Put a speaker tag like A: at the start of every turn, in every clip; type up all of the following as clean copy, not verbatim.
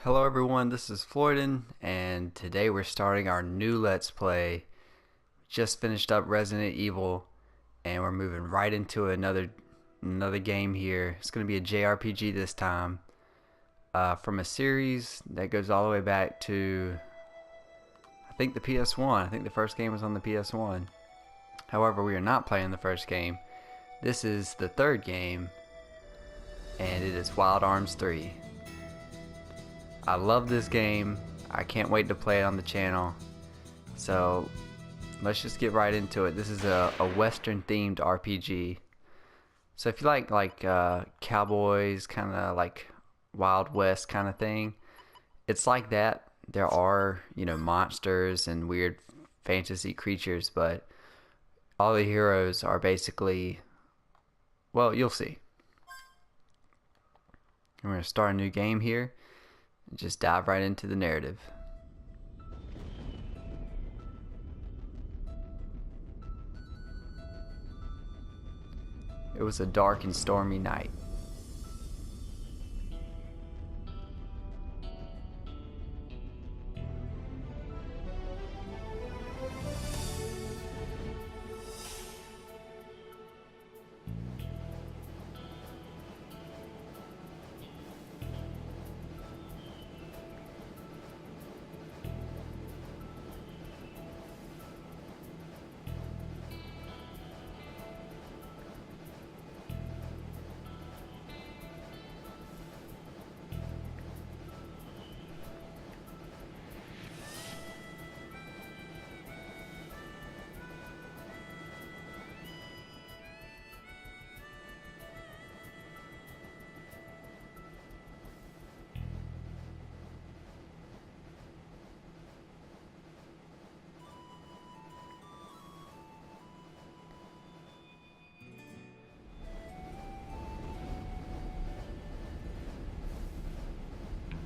A: Hello everyone, this is Floydenn, and today we're starting our new Let's Play. Just finished up Resident Evil, and we're moving right into another game here. It's going to be a JRPG this time, from a series that goes all the way back to, I think, the PS1. I think the first game was on the PS1. However, we are not playing the first game. This is the third game, and it is Wild Arms 3. I love this game. I can't wait to play it on the channel. So let's just get right into it. This is a Western themed RPG. So if you like cowboys, kind of like Wild West kind of thing, it's like that. There are, monsters and weird fantasy creatures, but all the heroes are basically, well, you'll see. I'm going to start a new game here. Just dive right into the narrative. It was a dark and stormy night.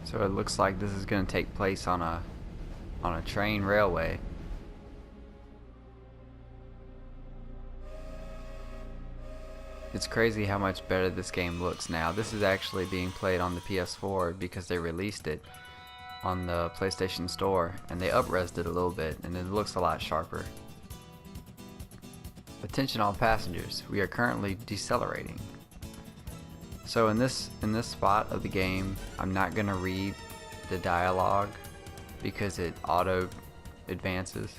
A: So it looks like this is going to take place on a train railway. It's crazy how much better this game looks now. This is actually being played on the PS4 because they released it on the PlayStation Store, and they up-resed it a little bit, and it looks a lot sharper. Attention all passengers, we are currently decelerating. So in this spot of the game, I'm not gonna read the dialogue because it auto advances.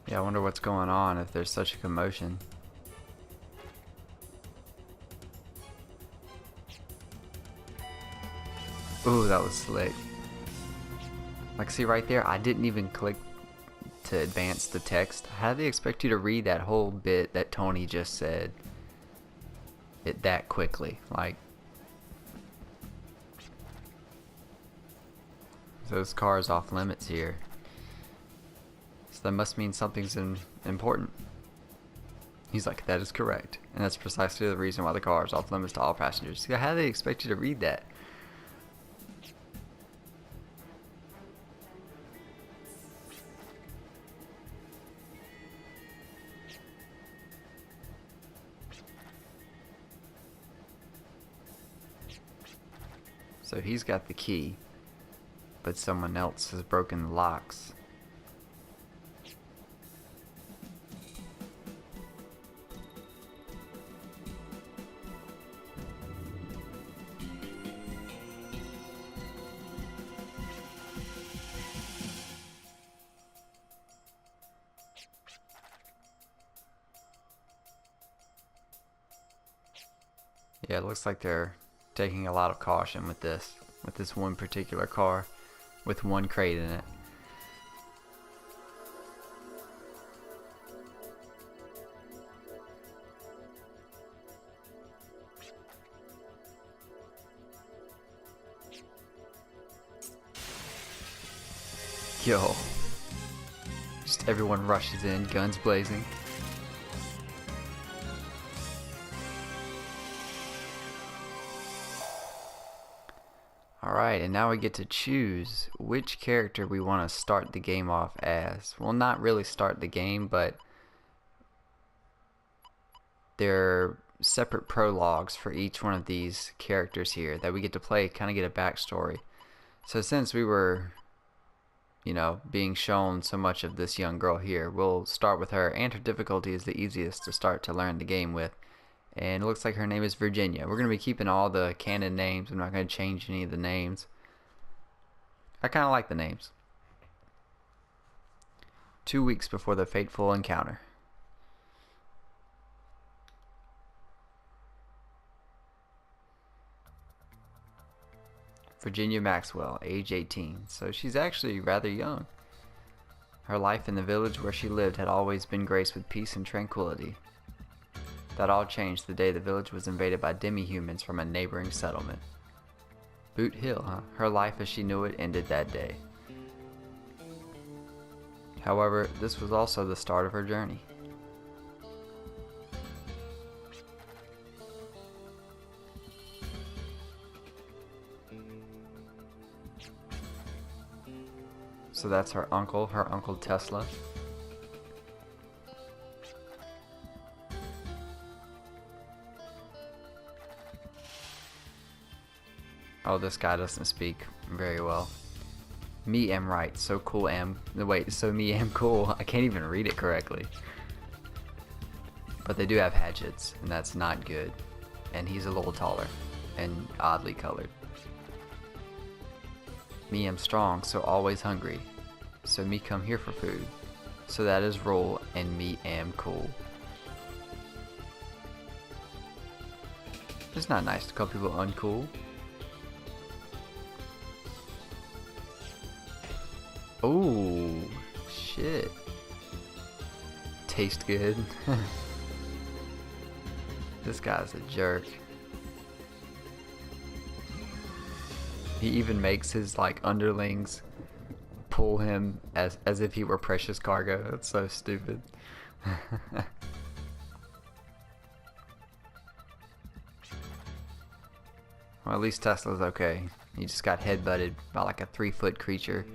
A: Yeah, I wonder what's going on if there's such a commotion. Ooh, that was slick. Like, see right there, I didn't even click to advance the text. How do they expect you to read that whole bit that Tony just said it that quickly? Like, so this car is off limits here. So that must mean something's important. He's like, that is correct. And that's precisely the reason why the car is off limits to all passengers. See, how do they expect you to read that? So he's got the key, but someone else has broken the locks. Yeah, it looks like they're taking a lot of caution with this one particular car with one crate in it. Yo, just everyone rushes in, guns blazing. Alright, and now we get to choose which character we want to start the game off as. Well, not really start the game, but there are separate prologues for each one of these characters here that we get to play, kind of get a backstory. So since we were, being shown so much of this young girl here, we'll start with her, and her difficulty is the easiest to start to learn the game with. And it looks like her name is Virginia. We're going to be keeping all the canon names. I'm not going to change any of the names. I kind of like the names. 2 weeks before the fateful encounter. Virginia Maxwell, age 18. So she's actually rather young. Her life in the village where she lived had always been graced with peace and tranquility. That all changed the day the village was invaded by demi-humans from a neighboring settlement. Boot Hill, huh? Her life as she knew it ended that day. However, this was also the start of her journey. So that's her Uncle Tesla. Oh, this guy doesn't speak very well. Me am right, so cool am. Wait, so me am cool. I can't even read it correctly. But they do have hatchets, and that's not good. And he's a little taller, and oddly colored. Me am strong, so always hungry. So me come here for food. So that is rule, and me am cool. It's not nice to call people uncool. Oh, shit. Taste good. This guy's a jerk. He even makes his underlings pull him as if he were precious cargo. That's so stupid. Well, at least Tesla's okay. He just got headbutted by a 3-foot creature.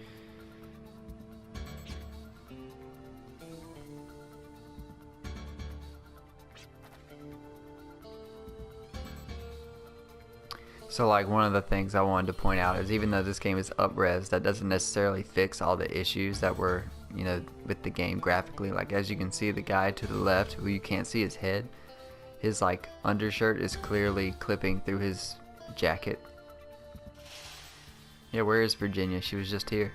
A: So one of the things I wanted to point out is even though this game is up-res, that doesn't necessarily fix all the issues that were, with the game graphically. As you can see, the guy to the left, who you can't see his head, his undershirt is clearly clipping through his jacket. Yeah, where is Virginia? She was just here.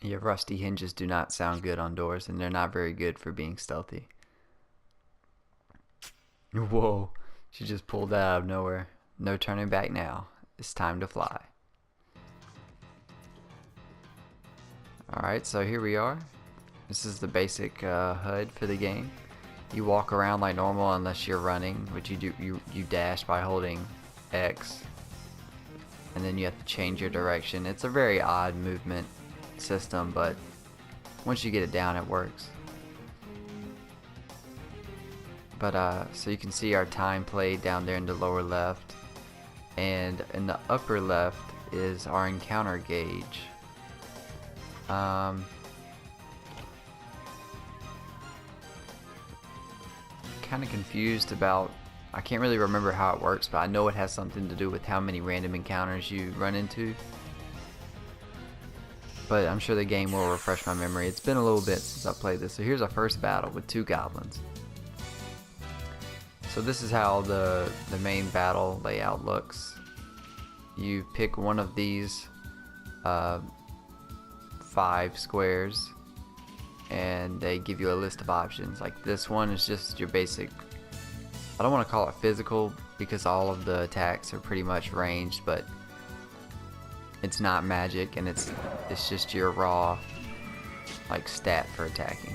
A: Yeah, rusty hinges do not sound good on doors, and they're not very good for being stealthy. Whoa, she just pulled that out of nowhere. No turning back now. It's time to fly. Alright, so here we are. This is the basic HUD for the game. You walk around like normal unless you're running, which you do. You dash by holding X, and then you have to change your direction. It's a very odd movement system, but once you get it down, it works. But so you can see our time played down there in the lower left, and in the upper left is our encounter gauge. Kind of confused about, I can't really remember how it works, but I know it has something to do with how many random encounters you run into. But I'm sure the game will refresh my memory. It's been a little bit since I played this. So here's our first battle with 2 goblins. So this is how the main battle layout looks. You pick one of these 5 squares, and they give you a list of options. Like this one is just your basic, I don't want to call it physical because all of the attacks are pretty much ranged, but it's not magic, and it's just your raw like stat for attacking.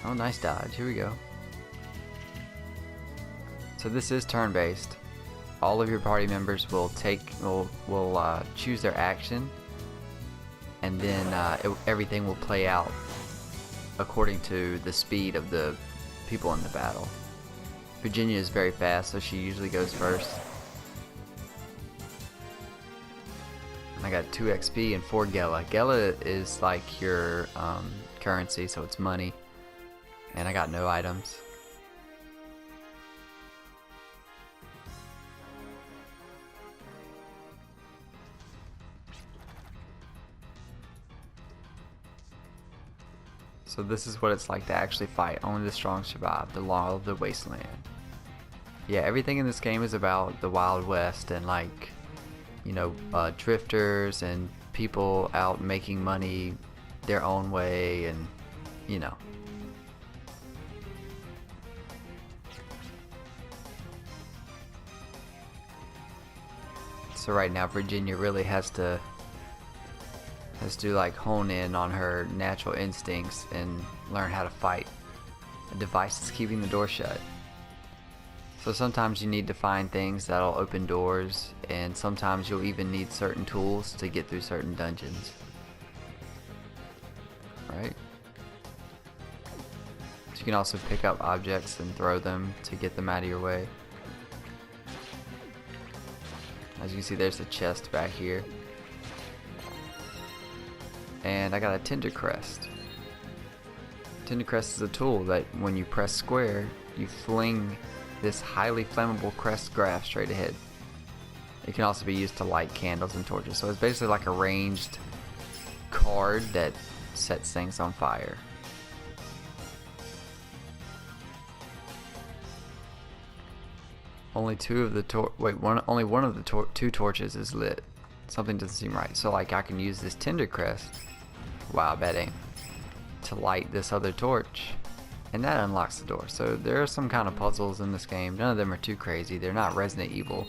A: Oh, nice dodge. Here we go. So this is turn-based. All of your party members will choose their action, and then everything will play out according to the speed of the people in the battle. Virginia is very fast, so she usually goes first. I got 2 XP and 4 Gela. Gela is like your currency, so it's money. And I got no items. So this is what it's like to actually fight. Only the strong survive. The law of the wasteland. Yeah, everything in this game is about the Wild West and like, you know, drifters and people out making money their own way, and you know. So right now Virginia really has to like hone in on her natural instincts and learn how to fight. A device is keeping the door shut. So sometimes you need to find things that'll open doors, and sometimes you'll even need certain tools to get through certain dungeons. Right? So you can also pick up objects and throw them to get them out of your way. As you can see, there's a chest back here. And I got a Tinder Crest. Tinder Crest is a tool that when you press square, you fling this highly flammable crest graph straight ahead. It can also be used to light candles and torches. So it's basically like a ranged card that sets things on fire. Only only one of the 2 torches is lit. Something doesn't seem right. So like I can use this Tinder Crest. Wow, bad aim. To light this other torch, and that unlocks the door. So there are some kind of puzzles in this game. None of them are too crazy. They're not Resident Evil.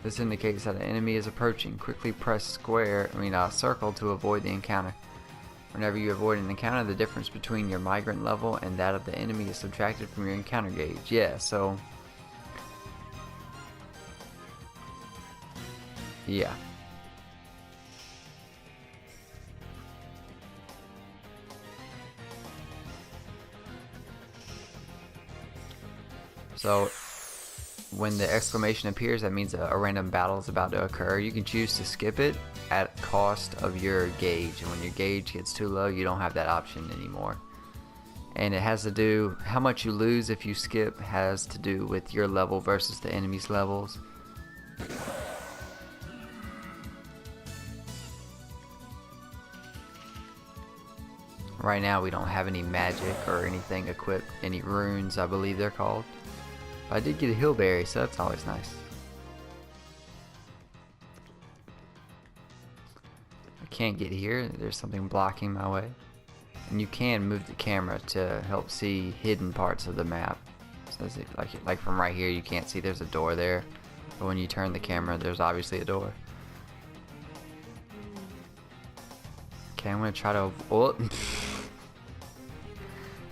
A: This indicates that an enemy is approaching. Quickly press circle to avoid the encounter. Whenever you avoid an encounter, the difference between your migrant level and that of the enemy is subtracted from your encounter gauge. Yeah, so yeah. So when the exclamation appears, that means a random battle is about to occur. You can choose to skip it at cost of your gauge, and when your gauge gets too low, you don't have that option anymore. And it has to do, how much you lose if you skip has to do with your level versus the enemy's levels. Right now we don't have any magic or anything equipped, any runes I believe they're called. But I did get a hillberry, so that's always nice. I can't get here, there's something blocking my way. And you can move the camera to help see hidden parts of the map. So like from right here you can't see there's a door there. But when you turn the camera, there's obviously a door. Okay, I'm gonna try to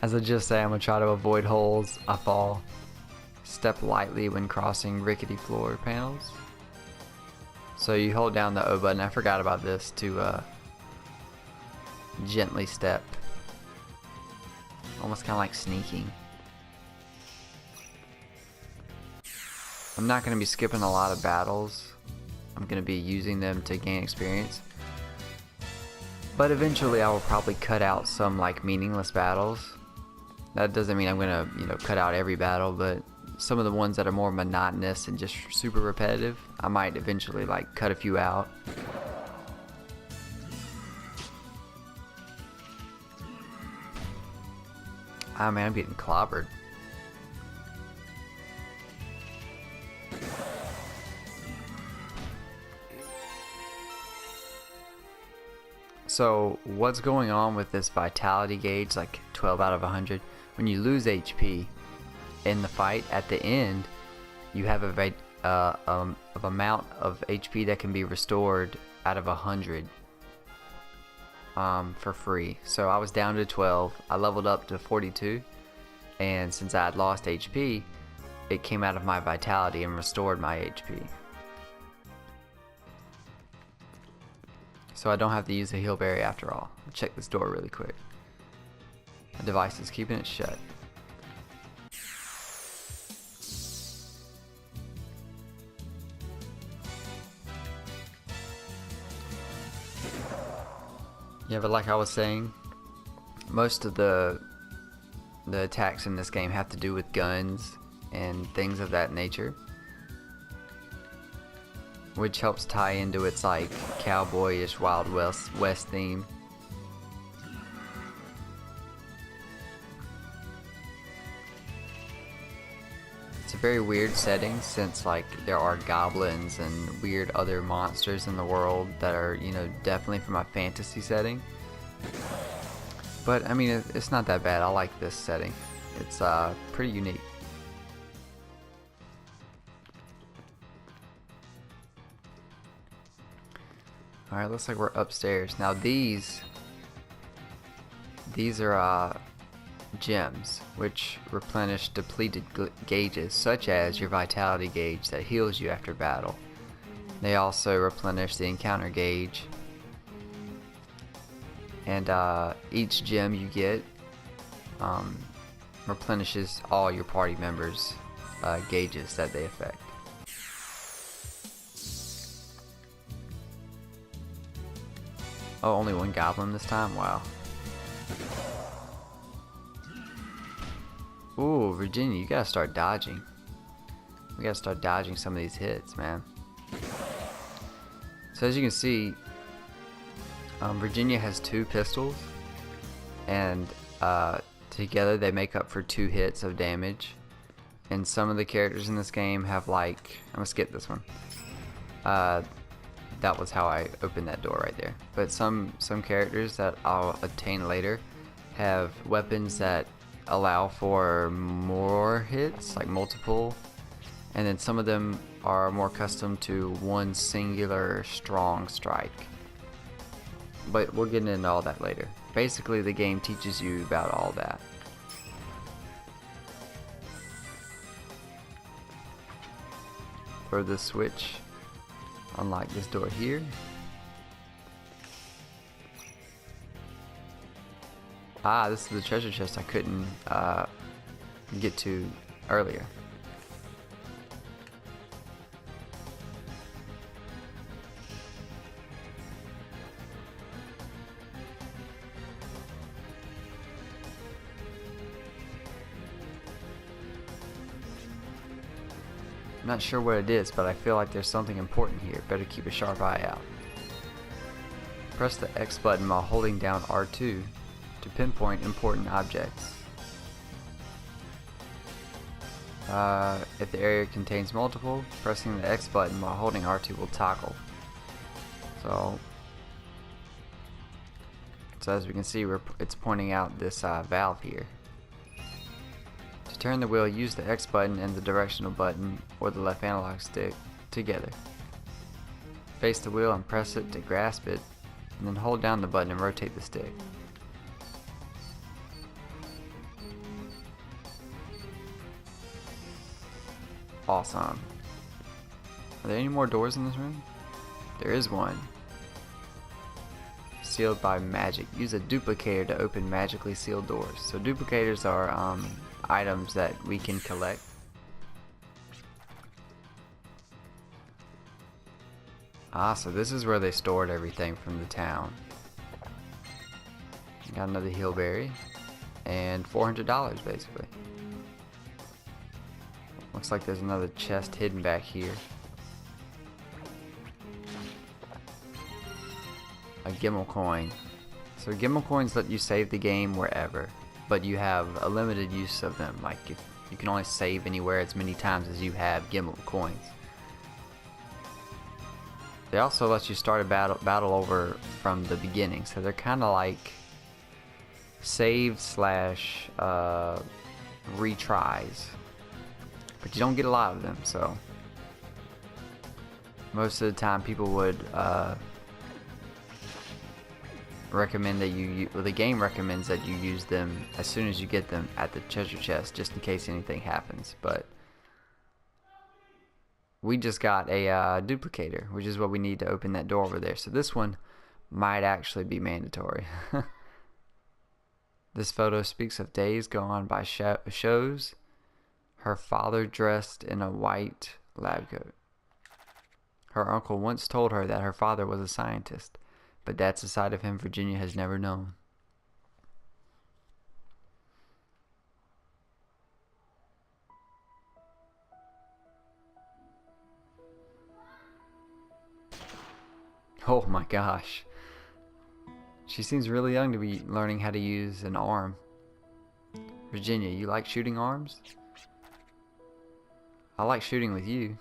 A: as I just say, I'm gonna try to avoid holes. I fall. Step lightly when crossing rickety floor panels. So you hold down the O button. I forgot about this, to gently step. Almost kind of like sneaking. I'm not going to be skipping a lot of battles. I'm going to be using them to gain experience. But eventually I will probably cut out some like meaningless battles. That doesn't mean I'm going to, you know, cut out every battle, but some of the ones that are more monotonous and just super repetitive, I might eventually like cut a few out. Ah man, I'm getting clobbered. So what's going on with this vitality gauge, like 12 out of 100? When you lose HP in the fight, at the end, you have a amount of HP that can be restored out of 100 for free. So I was down to 12. I leveled up to 42, and since I had lost HP, it came out of my vitality and restored my HP. So I don't have to use a heal berry after all. I'll check this door really quick. The device is keeping it shut. Yeah, but like I was saying, most of the attacks in this game have to do with guns and things of that nature, which helps tie into its like cowboyish Wild West theme. It's a very weird setting, since like there are goblins and weird other monsters in the world that are, you know, definitely from a fantasy setting. But I mean, it's not that bad. I like this setting. It's pretty unique. Alright, looks like we're upstairs. Now these are gems, which replenish depleted gauges, such as your vitality gauge that heals you after battle. They also replenish the encounter gauge. And each gem you get replenishes all your party members' gauges that they affect. Oh, only one goblin this time? Wow. Ooh, Virginia, you gotta start dodging. We gotta start dodging some of these hits, man. So as you can see, Virginia has 2 pistols, and together they make up for 2 hits of damage. And some of the characters in this game have, like, I'm gonna skip this one. That was how I opened that door right there. But some characters that I'll obtain later have weapons that allow for more hits, like multiple, and then some of them are more custom to one singular strong strike. But we'll get into all that later. Basically, the game teaches you about all that. For the switch, unlock this door here. Ah, this is the treasure chest I couldn't get to earlier. I'm not sure what it is, but I feel like there's something important here. Better keep a sharp eye out. Press the X button while holding down R2 to pinpoint important objects. If the area contains multiple, pressing the X button while holding R2 will toggle. So as we can see, it's pointing out this valve here. To turn the wheel, use the X button and the directional button or the left analog stick together. Face the wheel and press it to grasp it, and then hold down the button and rotate the stick. Awesome. Are there any more doors in this room? There is one. Sealed by magic. Use a duplicator to open magically sealed doors. So duplicators are items that we can collect. Ah, so this is where they stored everything from the town. Got another heal berry. And $400 basically. Looks like there's another chest hidden back here. A Gimmel coin. So Gimmel coins let you save the game wherever, but you have a limited use of them. Like, if you can only save anywhere as many times as you have Gimmel coins. They also let you start a battle over from the beginning, so they're kind of like save slash retries, but you don't get a lot of them. So most of the time, people would recommend that the game recommends that you use them as soon as you get them at the treasure chest, just in case anything happens. But we just got a duplicator, which is what we need to open that door over there. So this one might actually be mandatory. This photo speaks of days gone by shows her father dressed in a white lab coat. Her uncle once told her that her father was a scientist, but that's a side of him Virginia has never known. Oh my gosh. She seems really young to be learning how to use an arm. Virginia, you like shooting arms? I like shooting with you.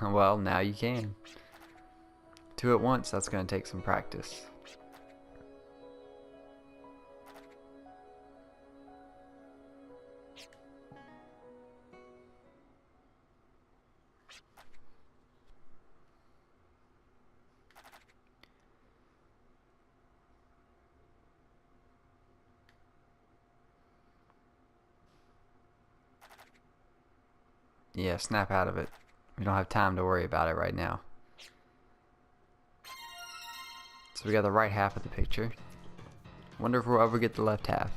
A: Well, now you can. 2 at once, that's going to take some practice. Yeah, snap out of it. We don't have time to worry about it right now. So we got the right half of the picture. Wonder if we'll ever get the left half.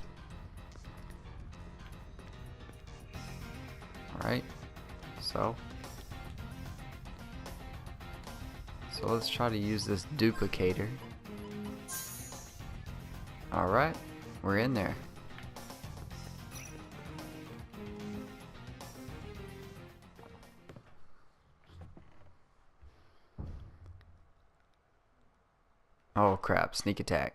A: Alright. So let's try to use this duplicator. Alright. We're in there. Oh crap, sneak attack.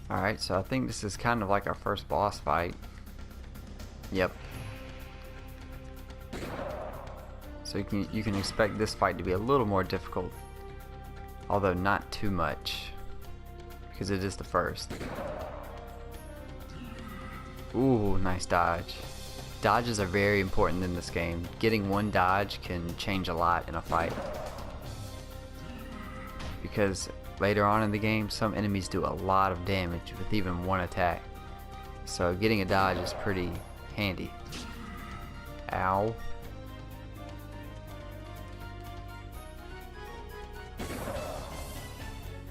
A: Alright, so I think this is kind of like our first boss fight. Yep. So you can expect this fight to be a little more difficult, although not too much, because it is the first. Ooh, nice dodge. Dodges are very important in this game. Getting one dodge can change a lot in a fight, because later on in the game, some enemies do a lot of damage with even one attack. So getting a dodge is pretty handy. Ow.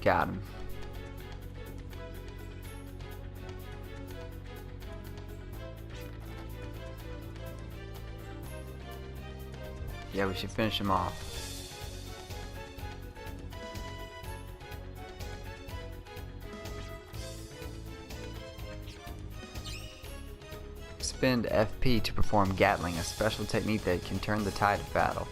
A: Got him. Yeah, we should finish him off. Spend FP to perform Gatling, a special technique that can turn the tide of battle.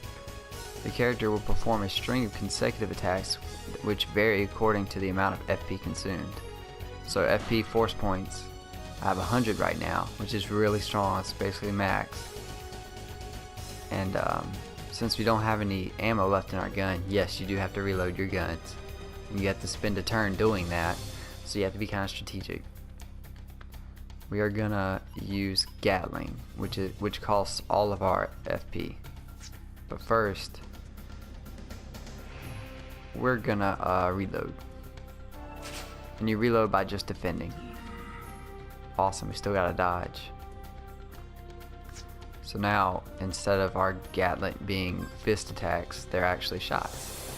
A: The character will perform a string of consecutive attacks which vary according to the amount of FP consumed. So FP force points, I have 100 right now, which is really strong. It's basically max. And since we don't have any ammo left in our gun, yes, you do have to reload your guns. You have to spend a turn doing that, so you have to be kind of strategic. We are gonna use Gatling, which costs all of our FP. But first, we're gonna reload. And you reload by just defending. Awesome, we still got a dodge. So now, instead of our Gatling being fist attacks, they're actually shots.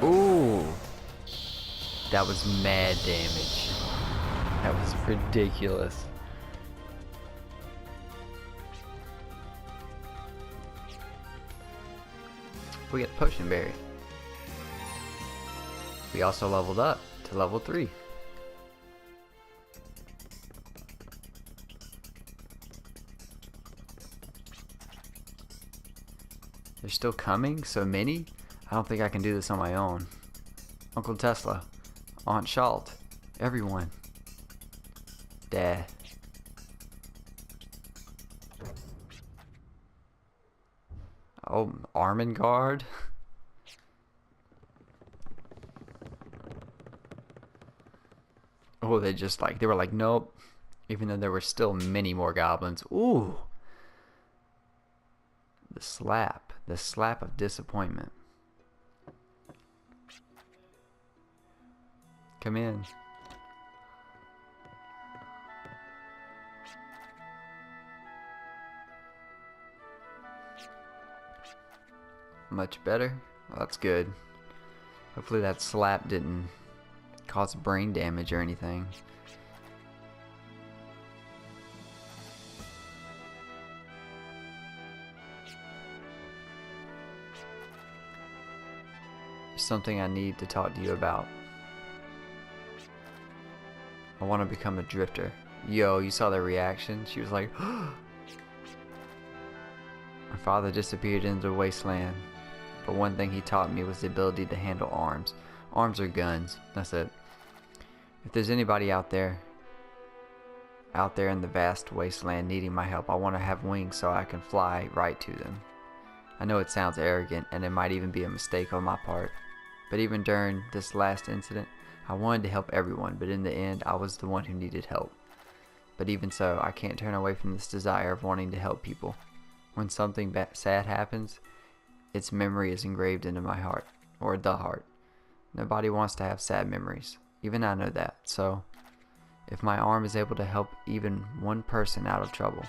A: Ooh! That was mad damage. That was ridiculous. We get Potion Berry. We also leveled up to level 3. They're still coming? So many? I don't think I can do this on my own. Uncle Tesla, Aunt Shalt, everyone. Dad. Oh, Armengard? Oh, they were like, nope. Even though there were still many more goblins. Ooh. The slap of disappointment. Come in. Much better. Well, that's good. Hopefully that slap didn't cause brain damage or anything. There's something I need to talk to you about. I want to become a drifter. Yo, you saw the reaction? She was like, my father disappeared into the wasteland, but one thing he taught me was the ability to handle arms. Arms are guns. That's it. If there's anybody out there in the vast wasteland needing my help, I want to have wings so I can fly right to them. I know it sounds arrogant, and it might even be a mistake on my part, but even during this last incident, I wanted to help everyone, but in the end, I was the one who needed help. But even so, I can't turn away from this desire of wanting to help people. When something sad happens, its memory is engraved into my heart, or the heart. Nobody wants to have sad memories. Even I know that. So, if my arm is able to help even one person out of trouble,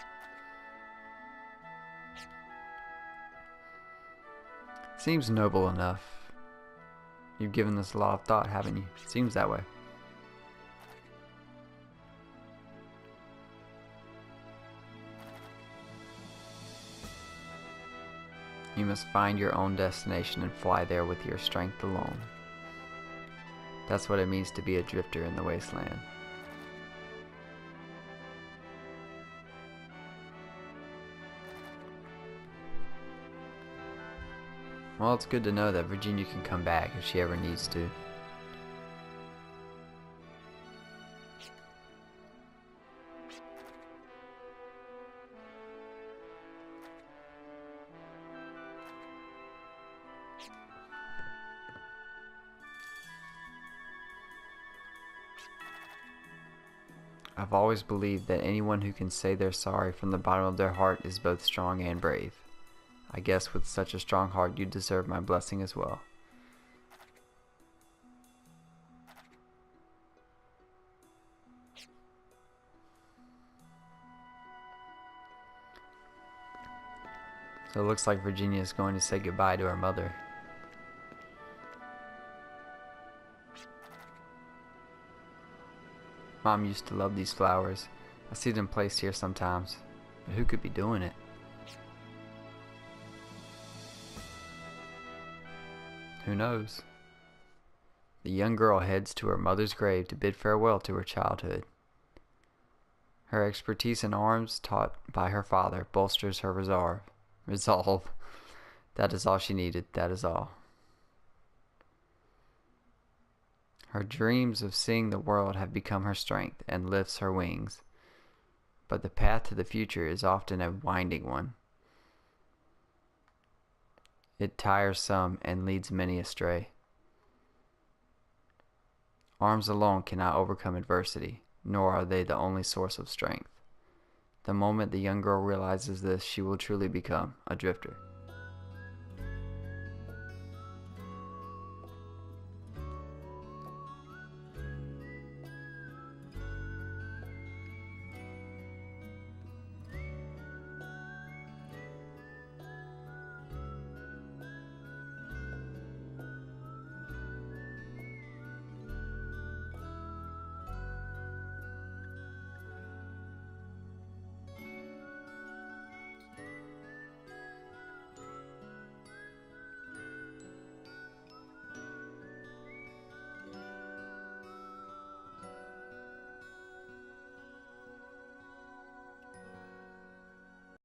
A: seems noble enough. You've given this a lot of thought, haven't you? Seems that way. You must find your own destination and fly there with your strength alone. That's what it means to be a drifter in the wasteland. Well, it's good to know that Virginia can come back if she ever needs to. I've always believed that anyone who can say they're sorry from the bottom of their heart is both strong and brave. I guess with such a strong heart you deserve my blessing as well. So it looks like Virginia is going to say goodbye to her mother. Mom used to love these flowers. I see them placed here sometimes, but who could be doing it? Who knows? The young girl heads to her mother's grave to bid farewell to her childhood. Her expertise in arms, taught by her father, bolsters her resolve. That is all she needed, that is all. Her dreams of seeing the world have become her strength and lifts her wings. But the path to the future is often a winding one. It tires some and leads many astray. Arms alone cannot overcome adversity, nor are they the only source of strength. The moment the young girl realizes this, she will truly become a drifter.